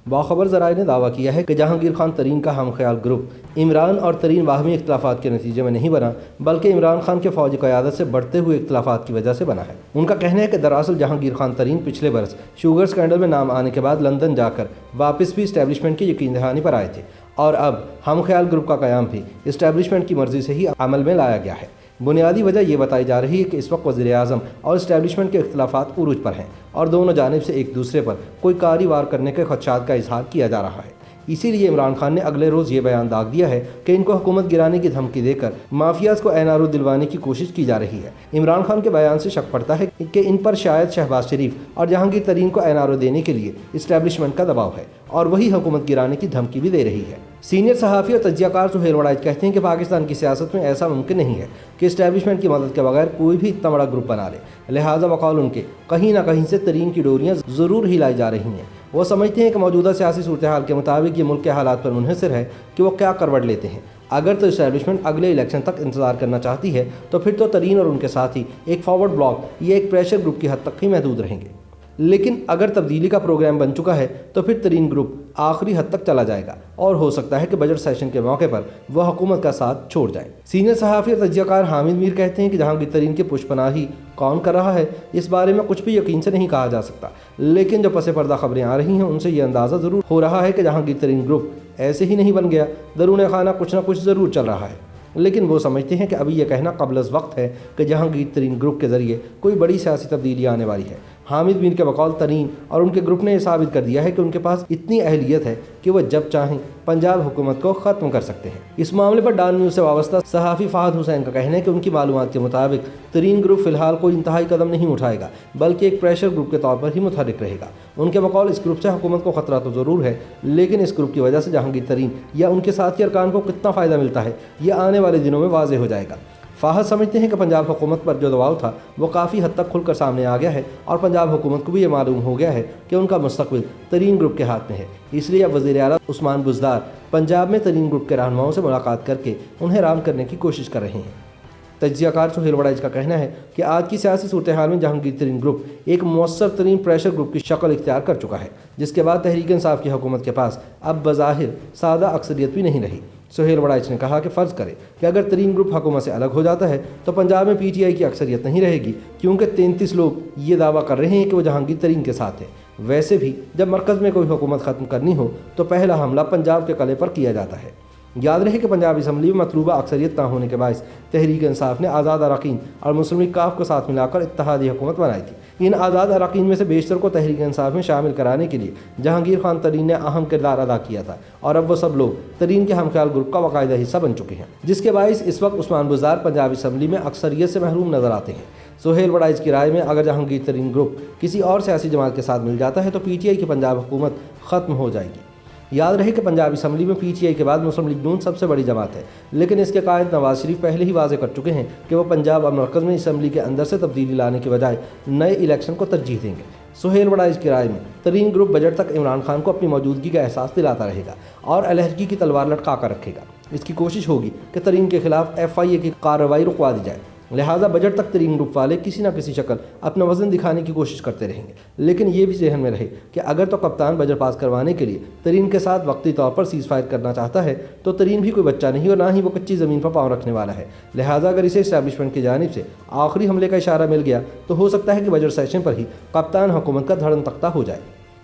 باخبر ذرائع نے دعویٰ کیا ہے کہ جہانگیر خان ترین کا ہم خیال گروپ عمران اور ترین باہمی اختلافات کے نتیجے میں نہیں بنا، بلکہ عمران خان کے فوجی قیادت سے بڑھتے ہوئے اختلافات کی وجہ سے بنا ہے۔ ان کا کہنا ہے کہ دراصل جہانگیر خان ترین پچھلے برس شوگر اسکینڈل میں نام آنے کے بعد لندن جا کر واپس بھی اسٹیبلشمنٹ کی یقین دہانی پر آئے تھے، اور اب ہم خیال گروپ کا قیام بھی اسٹیبلشمنٹ کی مرضی سے ہی عمل میں لایا گیا ہے۔ بنیادی وجہ یہ بتائی جا رہی ہے کہ اس وقت وزیر اعظم اور اسٹیبلشمنٹ کے اختلافات عروج پر ہیں اور دونوں جانب سے ایک دوسرے پر کوئی کاری وار کرنے کے خدشات کا اظہار کیا جا رہا ہے۔ اسی لیے عمران خان نے اگلے روز یہ بیان داغ دیا ہے کہ ان کو حکومت گرانے کی دھمکی دے کر مافیاز کو NRO دلوانے کی کوشش کی جا رہی ہے۔ عمران خان کے بیان سے شک پڑتا ہے کہ ان پر شاید شہباز شریف اور جہانگیر ترین کو NRO دینے کے لیے اسٹیبلشمنٹ کا دباؤ ہے اور وہی حکومت گرانے کی دھمکی بھی دے رہی ہے۔ سینئر صحافی اور تجزیہ کار سہیل وڑائچ کہتے ہیں کہ پاکستان کی سیاست میں ایسا ممکن نہیں ہے کہ اسٹیبلشمنٹ کی مدد کے بغیر کوئی بھی اتنا بڑا گروپ بنا لے، لہٰذا بقول ان کے کہیں نہ کہیں سے ترین کی ڈوریاں ضرور ہلائی جا رہی ہیں۔ وہ سمجھتے ہیں کہ موجودہ سیاسی صورتحال کے مطابق یہ ملک کے حالات پر منحصر ہے کہ وہ کیا کروٹ لیتے ہیں۔ اگر تو اسٹیبلشمنٹ اگلے الیکشن تک انتظار کرنا چاہتی ہے تو پھر تو ترین اور ان کے ساتھی ایک فارورڈ بلاک یا ایک پریشر گروپ کی حد تک ہی محدود رہیں گے، لیکن اگر تبدیلی کا پروگرام بن چکا ہے تو پھر ترین گروپ آخری حد تک چلا جائے گا اور ہو سکتا ہے کہ بجٹ سیشن کے موقع پر وہ حکومت کا ساتھ چھوڑ جائے۔ سینئر صحافی اور تجزیہ کار حامد میر کہتے ہیں کہ جہانگیر ترین کی پشت پناہی کون کر رہا ہے اس بارے میں کچھ بھی یقین سے نہیں کہا جا سکتا، لیکن جو پس پردہ خبریں آ رہی ہیں ان سے یہ اندازہ ضرور ہو رہا ہے کہ جہانگیر ترین گروپ ایسے ہی نہیں بن گیا، درون خانہ کچھ نہ کچھ ضرور چل رہا ہے۔ لیکن وہ سمجھتے ہیں کہ ابھی یہ کہنا قبل از وقت ہے کہ جہانگیر ترین گروپ کے ذریعے کوئی بڑی سیاسی تبدیلی آنے والی ہے۔ حامد میر کے بقول ترین اور ان کے گروپ نے یہ ثابت کر دیا ہے کہ ان کے پاس اتنی اہلیت ہے کہ وہ جب چاہیں پنجاب حکومت کو ختم کر سکتے ہیں۔ اس معاملے پر ڈان نیوز سے وابستہ صحافی فہد حسین کا کہنا ہے کہ ان کی معلومات کے مطابق ترین گروپ فی الحال کوئی انتہائی قدم نہیں اٹھائے گا، بلکہ ایک پریشر گروپ کے طور پر ہی متحرک رہے گا۔ ان کے بقول اس گروپ سے حکومت کو خطرہ تو ضرور ہے، لیکن اس گروپ کی وجہ سے جہانگیر ترین یا ان کے ساتھی ارکان کو کتنا فائدہ ملتا ہے یہ آنے والے دنوں میں واضح ہو جائے گا۔ فہد سمجھتے ہیں کہ پنجاب حکومت پر جو دباؤ تھا وہ کافی حد تک کھل کر سامنے آ گیا ہے اور پنجاب حکومت کو بھی یہ معلوم ہو گیا ہے کہ ان کا مستقبل ترین گروپ کے ہاتھ میں ہے، اس لیے اب وزیر اعلیٰ عثمان بزدار پنجاب میں ترین گروپ کے رہنماؤں سے ملاقات کر کے انہیں رام کرنے کی کوشش کر رہے ہیں۔ تجزیہ کار سہیل وڑائچ کا کہنا ہے کہ آج کی سیاسی صورتحال میں جہانگیر ترین گروپ ایک مؤثر ترین پریشر گروپ کی شکل اختیار کر چکا ہے، جس کے بعد تحریک انصاف کی حکومت کے پاس اب بظاہر سادہ اکثریت بھی نہیں رہی۔ سہیل وڑائچ نے کہا کہ فرض کرے کہ اگر ترین گروپ حکومت سے الگ ہو جاتا ہے تو پنجاب میں PTI کی اکثریت نہیں رہے گی، کیونکہ 33 لوگ یہ دعویٰ کر رہے ہیں کہ وہ جہانگیر ترین کے ساتھ ہیں۔ ویسے بھی جب مرکز میں کوئی حکومت ختم کرنی ہو تو پہلا حملہ پنجاب کے قلعے پر کیا جاتا ہے۔ یاد رہے کہ پنجاب اسمبلی میں مطلوبہ اکثریت نہ ہونے کے باعث تحریک انصاف نے آزاد اراکین اور مسلم لیگ کاف کو ساتھ ملا کر اتحادی حکومت بنائی تھی۔ ان آزاد اراکین میں سے بیشتر کو تحریک انصاف میں شامل کرانے کے لیے جہانگیر خان ترین نے اہم کردار ادا کیا تھا، اور اب وہ سب لوگ ترین کے ہم خیال گروپ کا باقاعدہ حصہ بن چکے ہیں، جس کے باعث اس وقت عثمان بزدار پنجاب اسمبلی میں اکثریت سے محروم نظر آتے ہیں۔ سہیل وڑائچ کی رائے میں اگر جہانگیر ترین گروپ کسی اور سیاسی جماعت کے ساتھ مل جاتا ہے تو PTI کی پنجاب حکومت ختم ہو جائے گی۔ یاد رہے کہ پنجاب اسمبلی میں PTI کے بعد مسلم لیگ نون سب سے بڑی جماعت ہے، لیکن اس کے قائد نواز شریف پہلے ہی واضح کر چکے ہیں کہ وہ پنجاب اور مرکز میں اسمبلی کے اندر سے تبدیلی لانے کے بجائے نئے الیکشن کو ترجیح دیں گے۔ سہیل وڑائچ کی رائے میں ترین گروپ بجٹ تک عمران خان کو اپنی موجودگی کا احساس دلاتا رہے گا اور علیحدگی کی تلوار لٹکا کر رکھے گا۔ اس کی کوشش ہوگی کہ ترین کے خلاف FIA کی کارروائی رکوا دی جائے، لہٰذا بجٹ تک ترین گروپ والے کسی نہ کسی شکل اپنا وزن دکھانے کی کوشش کرتے رہیں گے، لیکن یہ بھی ذہن میں رہے کہ اگر تو کپتان بجٹ پاس کروانے کے لیے ترین کے ساتھ وقتی طور پر سیز فائر کرنا چاہتا ہے تو ترین بھی کوئی بچہ نہیں اور نہ ہی وہ کچی زمین پر پاؤں رکھنے والا ہے، لہٰذا اگر اسے اسٹیبلشمنٹ کی جانب سے آخری حملے کا اشارہ مل گیا تو ہو سکتا ہے کہ بجٹ سیشن پر ہی کپتان حکومت کا دھڑن تختہ ہو جائے۔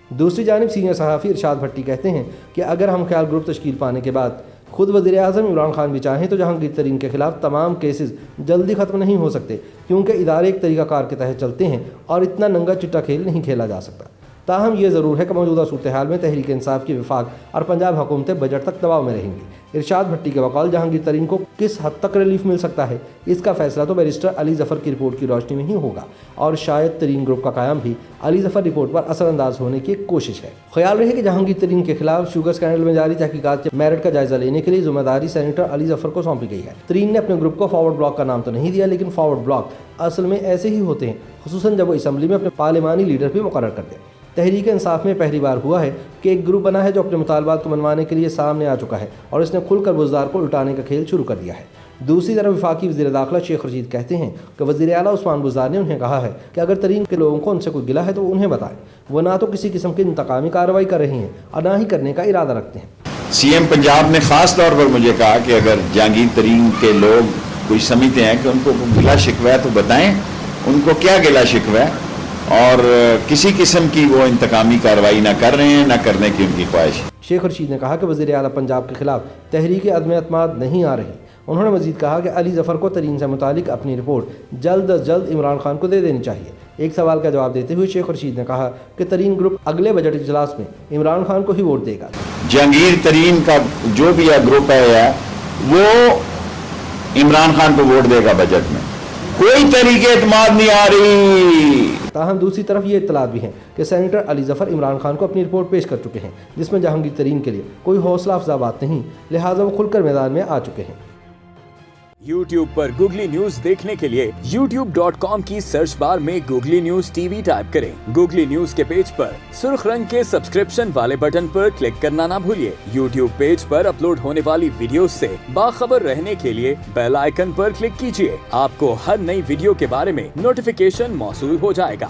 دوسری جانب سینئر صحافی ارشاد بھٹی کہتے ہیں کہ اگر ہم خیال گروپ تشکیل پانے کے بعد خود وزیر اعظم عمران خان بھی چاہیں تو جہانگیر ترین کے خلاف تمام کیسز جلدی ختم نہیں ہو سکتے، کیونکہ ادارے ایک طریقہ کار کے تحت چلتے ہیں اور اتنا ننگا چٹا کھیل نہیں کھیلا جا سکتا۔ تاہم یہ ضرور ہے کہ موجودہ صورتحال میں تحریک انصاف کی وفاق اور پنجاب حکومتیں بجٹ تک دباؤ میں رہیں گی۔ ارشاد بھٹی کے بقول جہانگیر ترین کو کس حد تک ریلیف مل سکتا ہے اس کا فیصلہ تو بیرسٹر علی ظفر کی رپورٹ کی روشنی میں ہی ہوگا، اور شاید ترین گروپ کا قیام بھی علی ظفر رپورٹ پر اثر انداز ہونے کی ایک کوشش ہے۔ خیال رہے کہ جہانگیر ترین کے خلاف شوگر اسکینڈل میں جاری تحقیقات کے میرٹ کا جائزہ لینے کے لیے ذمہ داری سینیٹر علی ظفر کو سونپی گئی ہے۔ ترین نے اپنے گروپ کو فارورڈ بلاک کا نام تو نہیں دیا، لیکن فارورڈ بلاک اصل میں ایسے ہی ہوتے ہیں، خصوصاً جب وہ اسمبلی میں اپنے پارلیمانی لیڈر بھی مقرر کرتے ہیں۔ تحریک انصاف میں پہلی بار ہوا ہے کہ ایک گروپ بنا ہے جو اپنے مطالبات کو منوانے کے لیے سامنے آ چکا ہے اور اس نے کھل کر بزدار کو الٹانے کا کھیل شروع کر دیا ہے۔ دوسری طرف وفاقی وزیر داخلہ شیخ رشید کہتے ہیں کہ وزیر اعلیٰ عثمان بزدار نے انہیں کہا ہے کہ اگر ترین کے لوگوں کو ان سے کوئی گلہ ہے تو وہ انہیں بتائیں، وہ نہ تو کسی قسم کی انتقامی کارروائی کر رہی ہیں اور نہ ہی کرنے کا ارادہ رکھتے ہیں۔ سی ایم پنجاب نے خاص طور پر مجھے کہا کہ اگر جہانگیر ترین کے لوگ کوئی سمجھتے ہیں کہ ان کو گلہ شکوہ ہے تو بتائیں ان کو کیا گلہ شکوہ ہے، اور کسی قسم کی وہ انتقامی کارروائی نہ کر رہے ہیں، نہ کرنے کی ان کی خواہش۔ شیخ رشید نے کہا کہ وزیر اعلیٰ پنجاب کے خلاف تحریک عدم اعتماد نہیں آ رہی۔ انہوں نے مزید کہا کہ علی ظفر کو ترین سے متعلق اپنی رپورٹ جلد از جلد عمران خان کو دے دینی چاہیے۔ ایک سوال کا جواب دیتے ہوئے شیخ رشید نے کہا کہ ترین گروپ اگلے بجٹ اجلاس میں عمران خان کو ہی ووٹ دے گا۔ جہانگیر ترین کا جو بھی گروپ ہے وہ عمران خان کو ووٹ دے گا بجٹ میں، کوئی تحریک اعتماد نہیں آ رہی۔ تاہم دوسری طرف یہ اطلاعات بھی ہیں کہ سینیٹر علی ظفر عمران خان کو اپنی رپورٹ پیش کر چکے ہیں، جس میں جہانگیر ترین کے لیے کوئی حوصلہ افزا بات نہیں، لہٰذا وہ کھل کر میدان میں آ چکے ہیں۔ YouTube پر گوگلی نیوز دیکھنے کے لیے youtube.com کی سرچ بار میں googly news T V type کریں۔ گوگلی نیوز کے پیج پر سرخ رنگ کے سبسکرپشن والے بٹن پر کلک کرنا نہ بھولیے۔ YouTube پیج پر اپلوڈ ہونے والی ویڈیوز سے باخبر رہنے کے لیے بیل آئیکن پر کلک کیجیے۔ آپ کو ہر نئی ویڈیو کے بارے میں نوٹیفیکیشن موصول ہو جائے گا۔